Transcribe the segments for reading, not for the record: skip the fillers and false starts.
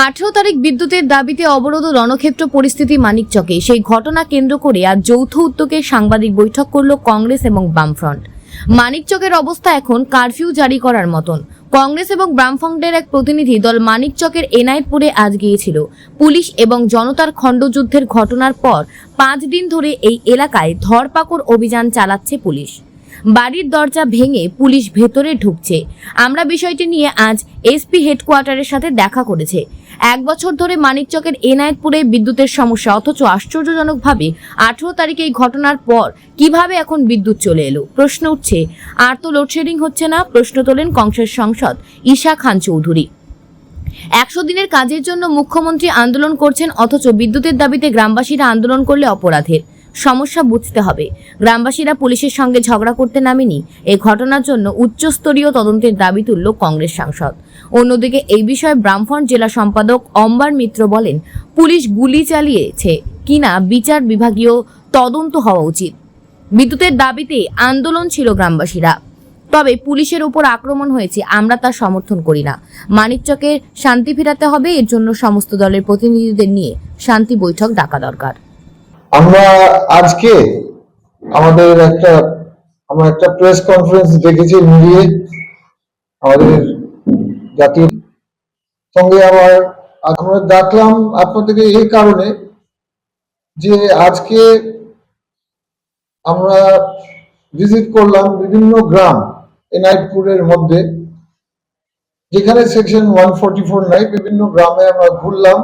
18 তারিখ বিদ্যুতের দাবিতে অবরোধ ও রণক্ষেত্র পরিস্থিতি মানিকচকে। সেই ঘটনা কেন্দ্র করে আজ যৌথ উদ্যোগে সাংবাদিক বৈঠক করল কংগ্রেস এবং বামফ্রন্ট। মানিকচকের অবস্থা এখন কারফিউ জারি করার মতন। কংগ্রেস এবং বামফ্রন্টের এক প্রতিনিধি দল মানিকচকের এনায়েতপুরে আজ গিয়েছিল। পুলিশ এবং জনতার খণ্ডযুদ্ধের ঘটনার পর 5 দিন ধরে এই এলাকায় ধরপাকড় অভিযান চালাচ্ছে পুলিশ। বাড়ির দরজা ভেঙে পুলিশ ভেতরে ঢুকছে। আমরা বিষয়টি নিয়ে আজ এসপি হেডকোয়ার্টারের সাথে দেখা করেছে। 1 বছর ধরে মানিকচকের এনায়েতপুরে বিদ্যুতের সমস্যা, অথচ আশ্চর্যজনকভাবে 18 তারিখে এই ঘটনার পর কিভাবে এখন বিদ্যুৎ চলে এলো? প্রশ্ন উঠছে, আর তো লোডশেডিং হচ্ছে না? প্রশ্ন তোলেন কংগ্রেস সাংসদ ঈশা খান চৌধুরী। 100 দিনের কাজের জন্য মুখ্যমন্ত্রী আন্দোলন করছেন, অথচ বিদ্যুতের দাবিতে গ্রামবাসীরা আন্দোলন করলে অপরাধের। সমস্যা বুঝতে হবে। গ্রামবাসীরা পুলিশের সঙ্গে ঝগড়া করতে নামেনি। এই ঘটনার জন্য উচ্চস্তরীয় তদন্তের দাবি তুলল কংগ্রেস সাংসদ। অন্যদিকে এই বিষয়ে বামফ্রন্ট জেলা সম্পাদক অম্বার মিত্র বলেন, পুলিশ গুলি চালিয়েছে কিনা বিচার বিভাগীয় তদন্ত হওয়া উচিত। বিদ্যুতের দাবিতে আন্দোলন ছিল গ্রামবাসীরা, তবে পুলিশের উপর আক্রমণ হয়েছে, আমরা তা সমর্থন করি না। মানিকচকের শান্তি ফেরাতে হবে, এর জন্য সমস্ত দলের প্রতিনিধিদের নিয়ে শান্তি বৈঠক ডাকা দরকার। আমরা আজকে আমরা একটা প্রেস কনফারেন্স ডেকেছি মিলিয়ে আমাদের জাতীয় সঙ্গে। আমরা ডাকলাম আপনাদেরকে এই কারণে যে আজকে আমরা ভিজিট করলাম বিভিন্ন গ্রাম এনায়েতপুরের মধ্যে, যেখানে সেকশন 144 নাই। বিভিন্ন গ্রামে আমরা ঘুরলাম,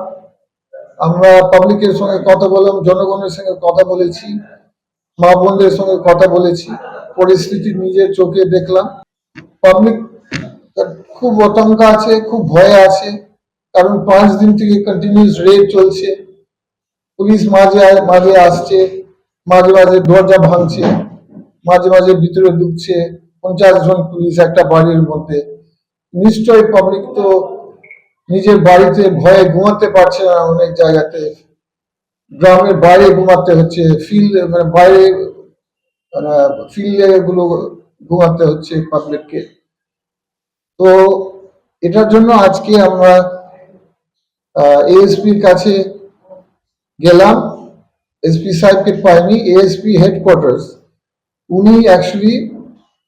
আমরা পাবলিকের সঙ্গে কথা বললাম, জনগণের সঙ্গে কথা বলেছি, মা বোনদের সঙ্গে কথা বলেছি, পরিস্থিতি নিজের চোখে দেখলাম। পাবলিক খুব আতঙ্ক আছে, খুব ভয়ে আছে, কারণ 5 দিন থেকে কন্টিনিউস রেড চলছে। পুলিশ মাঝে মাঝে আসছে, মাঝে মাঝে দরজা ভাঙছে, মাঝে মাঝে ভিতরে ঢুকছে। 50 জন পুলিশ একটা বাড়ির মধ্যে। নিশ্চয়ই পাবলিক তো নিজের বাড়িতে ভয়ে ঘুমাতে পারছে না, অনেক জায়গাতে গ্রামের বাইরে ঘুমাতে হচ্ছে, ফিল্ডে গুলো ঘুমাতে হচ্ছে পাবলিককে। তো এটার জন্য আজকে আমরা এএসপির কাছে গেলাম। এসপি সাহেবকে পাইনি, এএসপি হেডকোয়ার্টার্স উনি অ্যাকচুয়ালি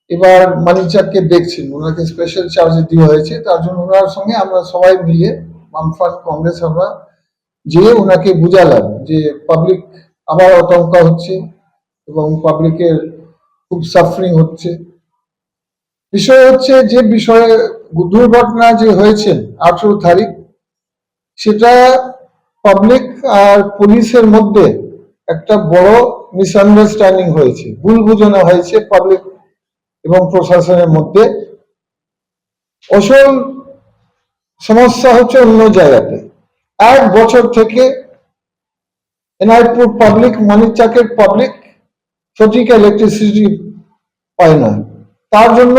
এবার মানিকচককে দেখছেন, ওনাকে স্পেশাল চার্জে দেওয়া হয়েছে। তার জন্য ওনার সঙ্গে আমরা সবাই মিলে বামফ্রন্ট কংগ্রেস আমরা যেয়ে ওনাকে বুঝালাম যে পাবলিক আবার আতঙ্ক হচ্ছে এবং পাবলিকের খুব সাফারিং হচ্ছে। বিষয় হচ্ছে যে বিষয়ে দুর্ঘটনা যে হয়েছে 18 তারিখ, সেটা পাবলিক আর পুলিশের মধ্যে একটা বড় মিসআন্ডারস্ট্যান্ডিং হয়েছে, ভুল বোঝানো হয়েছে পাবলিক এবং প্রশাসনের মধ্যে। আসল সমস্যা হচ্ছে অন্য জায়গাতে। 1 বছর থেকে এনায়েতপুর পাবলিক, মানিকচকের পাবলিক সঠিক ইলেকট্রিসিটি পায় না। তার জন্য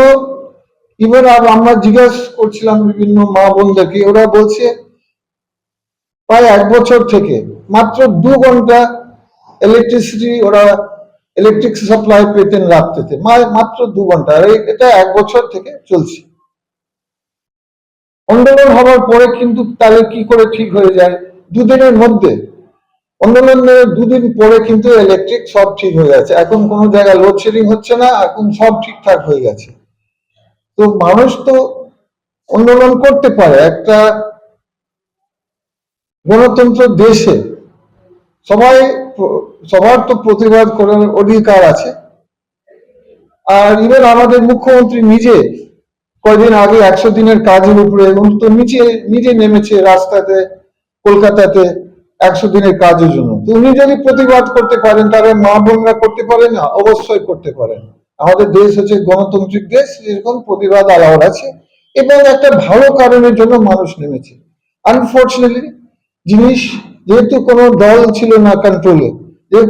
এবার আমরা জিজ্ঞাসা করছিলাম বিভিন্ন মা বোনদেরকে, ওরা বলছে প্রায় 1 বছর থেকে মাত্র 2 ঘন্টা ইলেকট্রিসিটি ওরা ইলেকট্রিক সাপ্লাই পেতেন রাত্রিতে, মাত্র 2 ঘন্টা। আর এটা 1 বছর থেকে চলছে। আন্দোলন হওয়ার পরে কিন্তু তাহলে কি করে ঠিক হয়ে যায়? 2 দিনের মধ্যে, আন্দোলনের 2 দিন পরে কিন্তু ইলেকট্রিক সব ঠিক হয়ে গেছে। এখন কোনো জায়গায় লোডশেডিং হচ্ছে না, এখন সব ঠিকঠাক হয়ে গেছে। তো মানুষ তো আন্দোলন করতে পারে, একটা গণতন্ত্র দেশে সবার তো প্রতিবাদ করার অধিকার আছে। আর ইভেন আমাদের মুখ্যমন্ত্রী নিজে কয়েকদিন আগে 100 দিনের কাজের উপরে তো নিজে নেমেছে রাস্তাতে, কলকাতাতে 100 দিনের কাজের জন্য। তো উনি যদি প্রতিবাদ করতে পারেন, তাহলে মা বোনরা করতে পারে না? অবশ্যই করতে পারেন। আমাদের দেশ হচ্ছে গণতান্ত্রিক দেশ, এরকম প্রতিবাদ আলাওয়ার আছে এবং একটা ভালো কারণের জন্য মানুষ নেমেছে। আনফর্চুনেটলি যেহেতু কোনো দল ছিল না কন্ট্রোলে,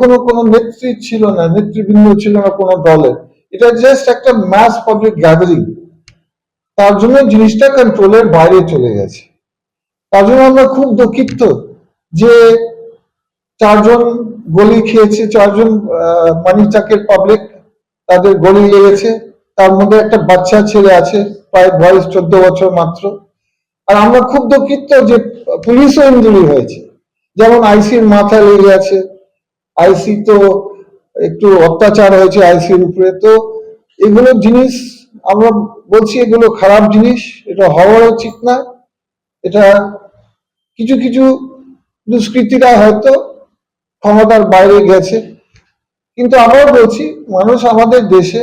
কোনো নেতৃত্ব ছিল না, নেতৃবৃন্দ ছিল না কোনো দলের, এটা জাস্ট একটা মাস পাবলিক গ্যাদারিং, তার জন্য জিনিসটা কন্ট্রোলের বাইরে চলে গেছে। তার জন্য আমরা খুব দুঃখিত যে 4 জন গলি খেয়েছে, 4 জন মানিকচকের পাবলিক, তাদের গলি লেগেছে। তার মধ্যে একটা বাচ্চা ছেলে আছে, প্রায় বয়স 14 বছর মাত্র। আর আমরা খুব দুঃখিত যে পুলিশও ইনজুরি হয়েছে, যেমন আইসির মাথায় লেগে আছে, আইসি তো একটু অত্যাচার হয়েছে আইসির উপরে। তো এগুলো জিনিস আমরা বলছি এগুলো খারাপ জিনিস, এটা হওয়া উচিত না। এটা কিছু কিছু দুষ্কৃতীরা হয়তো ক্ষমতার বাইরে গেছে, কিন্তু আমরাও বলছি মানুষ আমাদের দেশে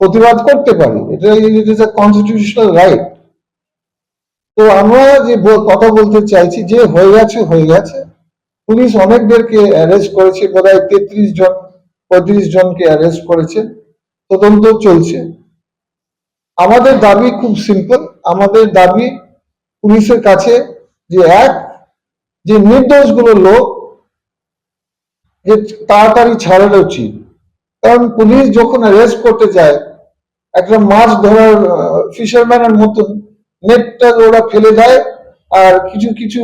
প্রতিবাদ করতে পারে, এটা it is a constitutional right. তো আমরা যে কথা বলতে চাইছি যে হয়ে গেছে হয়ে গেছে, পুলিশ অনেকদেরকে অ্যারেস্ট করেছে, বোধহয় 35 জনকে অ্যারেস্ট করেছে, তদন্ত চলছে। আমাদের দাবি খুব সিম্পল, আমাদের দাবি পুলিশের কাছে যে যে নির্দোষগুলো লোক যে তাড়াতাড়ি ছাড়ানো উচিত। কারণ পুলিশ যখন অ্যারেস্ট করতে যায়, একটা মাছ ধরার ফিশারম্যানের মতন নেটটা ওরা ফেলে দেয়, আর কিছু কিছু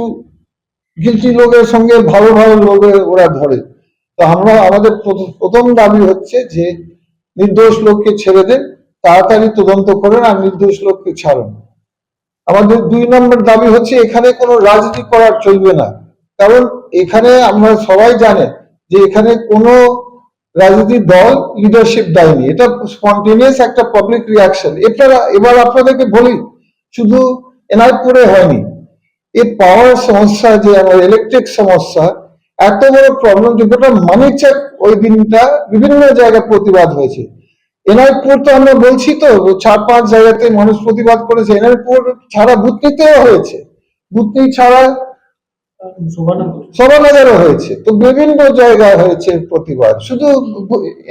গিলটি লোকের সঙ্গে ভালো ভালো লোকের ওরা ধরে। তো আমরা আমাদের প্রথম দাবি হচ্ছে যে নির্দোষ লোককে ছেড়ে দেন, তাড়াতাড়ি তদন্ত করেন আর নির্দোষ লোককে ছাড়ুন। আমাদের 2 নম্বর দাবি হচ্ছে এখানে কোনো রাজনীতি করা চলবে না, কারণ এখানে আমরা সবাই জানে যে এখানে কোনো রাজনৈতিক দল লিডারশিপ দেয়নি, এটা স্পন্টেনিয়াস একটা পাবলিক রিয়াকশন। এবার আপনাদেরকে বলি, শুধু এনআইপুরে হয়নি, এই পাওয়ার সমস্যা যে আমার ইলেকট্রিক সমস্যা এত বড় প্রবলেম যে গোটা মানিকচক ওই দিনটা বিভিন্ন জায়গায় প্রতিবাদ হয়েছে। এনআইপুর তো আমরা বলছি তো 4-5 জায়গাতে মানুষ প্রতিবাদ করেছে, এনআইপুর ছাড়া বুতনিতেও হয়েছে, বুতনি ছাড়া শোভানগরও হয়েছে, তো বিভিন্ন জায়গায় হয়েছে প্রতিবাদ, শুধু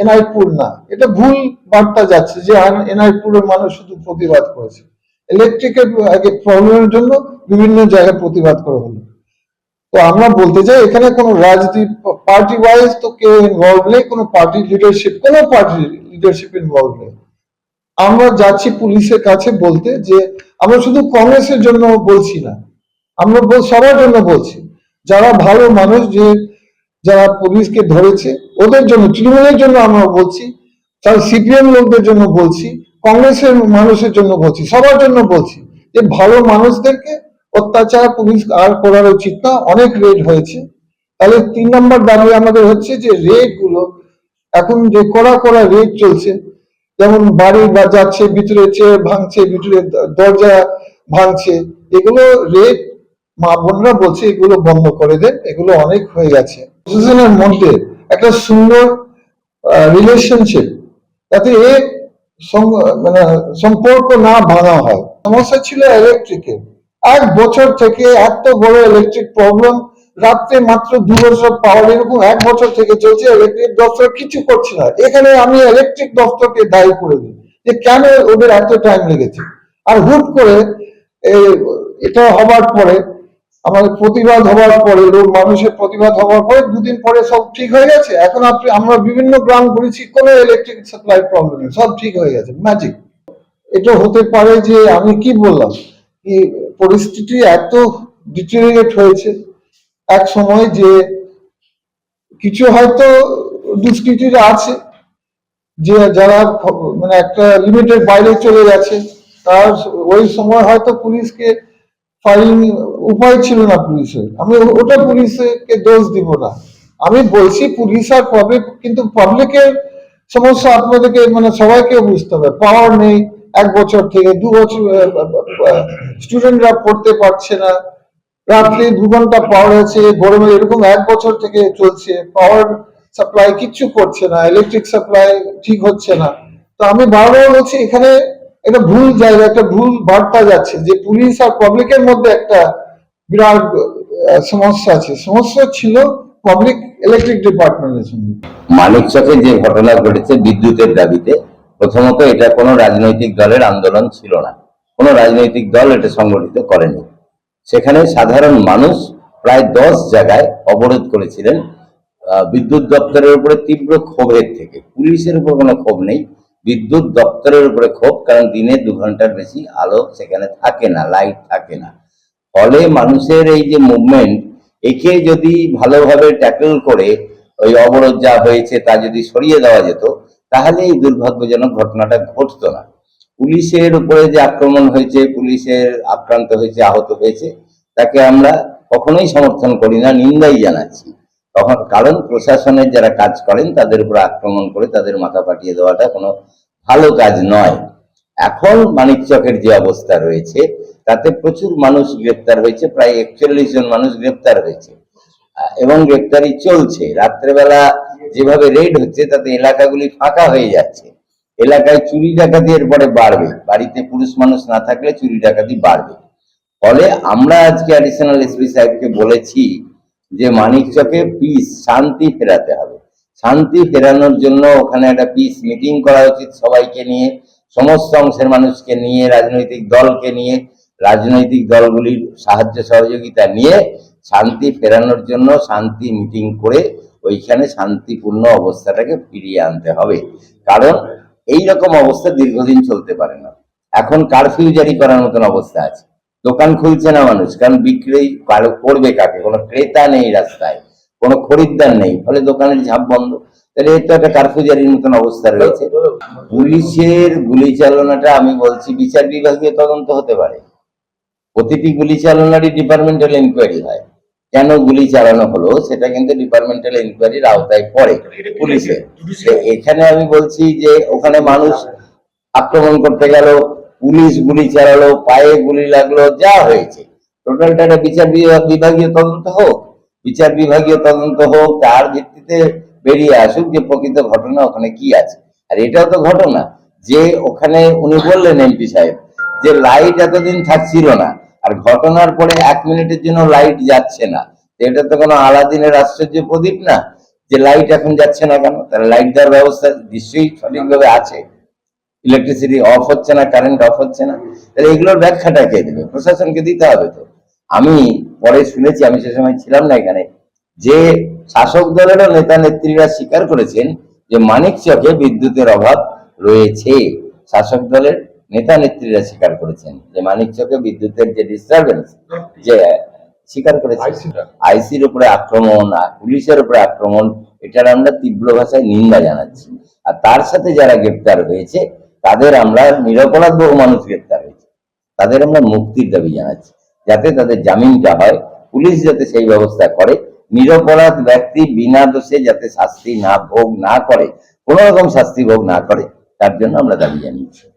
এনআইপুর না। এটা ভুল বার্তা যাচ্ছে যে এনআইপুরের মানুষ শুধু প্রতিবাদ করেছে, ইলেকট্রিকের প্রবলেমের জন্য বিভিন্ন জায়গায় প্রতিবাদ করা হলো। তো আমরা বলতে চাই এখানে কোনো রাজনীতি পার্টি ওয়াইজ তো কেউ ইনভলভ নেই, কোনো পার্টি লিডারশিপ ইনভলভ নেই। আমরা যাচ্ছি পুলিশের কাছে বলতে যে আমরা শুধু কংগ্রেসের জন্য বলছি না, আমরা সবার জন্য বলছি, যারা ভালো মানুষ যে যারা পুলিশকে ধরেছে ওদের জন্য, তৃণমূলের জন্য আমরা বলছি, তার সিপিএম লোকদের জন্য বলছি, কংগ্রেসের মানুষের জন্য বলছি, সবার জন্য বলছি যে ভালো মানুষদেরকে অত্যাচার পুলিশ আর করার উচিত না, অনেক রেড হয়েছে। তাহলে 3 নম্বর দাবি আমাদের হচ্ছে যে রেড গুলো এখন যে কড়া রেড চলছে, যেমন বাড়ি বা যাচ্ছে ভিতরে চেয়ার ভাঙছে, ভিতরে দরজা ভাঙছে, এগুলো রেড মা বোনরা বলছে এগুলো বন্ধ করে দেন, এগুলো অনেক হয়ে গেছে। দুজনের মধ্যে একটা সুন্দর রিলেশনশিপ, যাতে মানে সম্পর্ক না ভাঙা হয়। সমস্যা ছিল ইলেকট্রিকের, 1 বছর থেকে এত বড় ইলেকট্রিক প্রবলেম, রাত্রে মাত্র 2 বছর পাওয়ার, এরকম 1 বছর থেকে চলছে, ইলেকট্রিক দপ্তর কিছু করছে না। এখানে আমি ইলেকট্রিক দপ্তরকে দায়ী করে দিই যে কেন ওদের এত টাইম লেগেছে। আর হুট করে এটা হবার পরে, আমাদের প্রতিবাদ হওয়ার পরে, মানুষের প্রতিবাদ হওয়ার পরে 2 দিন পরে সব ঠিক হয়ে গেছে। এখন আমরা বিভিন্ন গ্রাম ঘুরেছি, কোনো ইলেকট্রিক সাপ্লাই প্রবলেম নেই, সব ঠিক হয়ে গেছে, ম্যাজিক। এটা হতে পারে যে আমি কি বললাম, কি পরিস্থিতি এত ডিটেরিয়েট হয়েছে এক সময় যে কিছু হয়তো দুষ্কৃতীরা আছে যে যারা মানে একটা লিমিটের বাইরে চলে গেছে, তার ওই সময় হয়তো পুলিশকে ফাইন উপায় ছিল না পুলিশের, আমি ওটা পুলিশকে দোষ দিব না। আমি বলছি পুলিশ আর পাবলিক, কিন্তু পাবলিকের সমস্যা আপনাদেরকে মানে সবাইকে বুঝতে হবে, পাওয়ার নেই 1 বছর থেকে 2 বছর, স্টুডেন্টরা পড়তে পারছে না, রাত্রে 2 ঘন্টা পাওয়ার আছে, গরমে এরকম 1 বছর থেকে চলছে, পাওয়ার সাপ্লাই কিচ্ছু করছে না, ইলেকট্রিক সাপ্লাই ঠিক হচ্ছে না। তো আমি বারবার বলছি এখানে একটা ভুল জায়গা, একটা ভুল বার্তা যাচ্ছে যে পুলিশ আর পাবলিকের মধ্যে একটা বিরাট সমস্যা আছে। সমস্যা ছিল পাবলিক ইলেকট্রিক ডিপার্টমেন্টের সঙ্গে। মানিকচকে যে ঘটনা ঘটেছে বিদ্যুতের দাবিতে, প্রথমত এটা কোনো রাজনৈতিক দলের আন্দোলন ছিল না, কোনো রাজনৈতিক দল এটা সংগঠিত করেনি। সেখানে সাধারণ মানুষ প্রায় 10 জায়গায় অবরোধ করেছিলেন বিদ্যুৎ দপ্তরের উপরে তীব্র ক্ষোভের থেকে। পুলিশের উপর কোনো ক্ষোভ নেই, বিদ্যুৎ দপ্তরের উপরে ক্ষোভ, কারণ দিনে 2 ঘন্টার বেশি আলো সেখানে থাকে না, লাইট থাকে না। ফলে মানুষের এই যে মুভমেন্ট, একে যদি ভালোভাবে ট্যাকল করে ওই অবরোধ যা হয়েছে তা যদি সরিয়ে দেওয়া যেত, তাহলে এই দুর্ভাগ্যজনক ঘটনাটা ঘটতো না। পুলিশের উপরে যে আক্রমণ হয়েছে, পুলিশের আক্রান্ত হয়েছে, আহত হয়েছে, তাকে আমরা কখনোই সমর্থন করি না, নিন্দাই জানাচ্ছি। তখন কারণ প্রশাসনের যারা কাজ করেন তাদের উপর আক্রমণ করে তাদের মাথা পাঠিয়ে দেওয়াটা কোনো ভালো কাজ নয়। এখন মানিকচকের যে অবস্থা রয়েছে তাতে প্রচুর মানুষ গ্রেপ্তার হয়েছে, প্রায় 41 জন মানুষ গ্রেপ্তার হয়েছে এবং গ্রেপ্তারি চলছে। রাত্রেবেলা যেভাবে রেড হচ্ছে তাতে এলাকাগুলি ফাঁকা হয়ে যাচ্ছে, এলাকায় চুরি ডাকাতি এরপরে বাড়বে, বাড়িতে পুরুষ মানুষ না থাকলে চুরি ডাকাতি বাড়বে। ফলে আমরা আজকে অ্যাডিশনাল এসপি সাহেবকে বলেছি যে মানিকচকে পিস, শান্তি ফেরাতে হবে। শান্তি ফেরানোর জন্য ওখানে একটা পিস মিটিং করা উচিত, সবাইকে নিয়ে, সমস্ত অংশের মানুষকে নিয়ে, রাজনৈতিক দলকে নিয়ে, রাজনৈতিক দলগুলির সাহায্য সহযোগিতা নিয়ে শান্তি ফেরানোর জন্য শান্তি মিটিং করে ওইখানে শান্তিপূর্ণ অবস্থাটাকে ফিরিয়ে আনতে হবে। কারণ এই রকম অবস্থা দীর্ঘদিন চলতে পারে না। এখন কারফিউ জারি করার মতন অবস্থা আছে, দোকান খুলছে না মানুষ, কারণ বিক্রি করবে কাকে? কোনো ক্রেতা নেই রাস্তায়, কোনো খরিদ্দার নেই, ফলে দোকানের ঝাঁপ বন্ধ। তাহলে এর তো একটা কারফিউ জারির মতন অবস্থা রয়েছে। পুলিশের গুলি চালনাটা আমি বলছি বিচার বিভাগীয় তদন্ত হতে পারে, প্রতিটি গুলি চালনারই ডিপার্টমেন্টাল ইনকোয়ারি হয়। কেন গুলি চালানো হলো সেটা কিন্তু ডিপার্টমেন্টাল ইনকোয়ারির আওতায় পড়ে পুলিশের। এখানে আমি বলছি যে ওখানে মানুষ আক্রমণ করতে গেল, পুলিশ গুলি চালালো, পায়ে গুলি লাগলো, যা হয়েছে টোটালটা একটা বিচার বিভাগীয় তদন্ত হোক, বিচার বিভাগীয় তদন্ত হোক, তার ভিত্তিতে বেরিয়ে আসুক যে প্রকৃত ঘটনা ওখানে কি আছে। আর এটাও তো ঘটনা যে ওখানে উনি বললেন এমপি সাহেব যে লাইট এতদিন থাকছিল না, আর ঘটনার পরে 1 মিনিটের জন্য লাইট যাচ্ছে না। এটা তো কোনো আলাদিনের আশ্চর্য প্রদীপ না যে লাইট এখন যাচ্ছে না কেন? তাহলে লাইট দেওয়ার ব্যবস্থা নিশ্চয়ই সঠিকভাবে আছে, ইলেকট্রিসিটি অফ হচ্ছে না, কারেন্ট অফ হচ্ছে না। তাহলে এগুলোর ব্যাখ্যাটা কে দেবে? প্রশাসনকে দিতে হবে তো। আমি পরে শুনেছি, আমি সে সময় ছিলাম না এখানে, যে শাসক দলেরও নেতা নেত্রীরা স্বীকার করেছেন যে মানিকচকে বিদ্যুতের অভাব রয়েছে। শাসক দলের নেতা নেত্রীরা স্বীকার করেছেন যে মানিকচকে বিদ্যুতের যে ডিস্টারবেন্স, যে স্বীকার করেছে। আইসির উপরে আক্রমণ, পুলিশের উপরে আক্রমণ, এটার আমরা তীব্র ভাষায় নিন্দা জানাচ্ছি। আর তার সাথে যারা গ্রেপ্তার হয়েছে তাদের আমরা, নিরপরাধ বহু মানুষ গ্রেপ্তার হয়েছে, তাদের আমরা মুক্তির দাবি জানাচ্ছি, যাতে তাদের জামিনটা হয়। পুলিশ যাতে সেই ব্যবস্থা করে, নিরপরাধ ব্যক্তি বিনা দোষে যাতে শাস্তি না ভোগ না করে, কোন রকম শাস্তি ভোগ না করে, তার জন্য আমরা দাবি জানিয়েছি।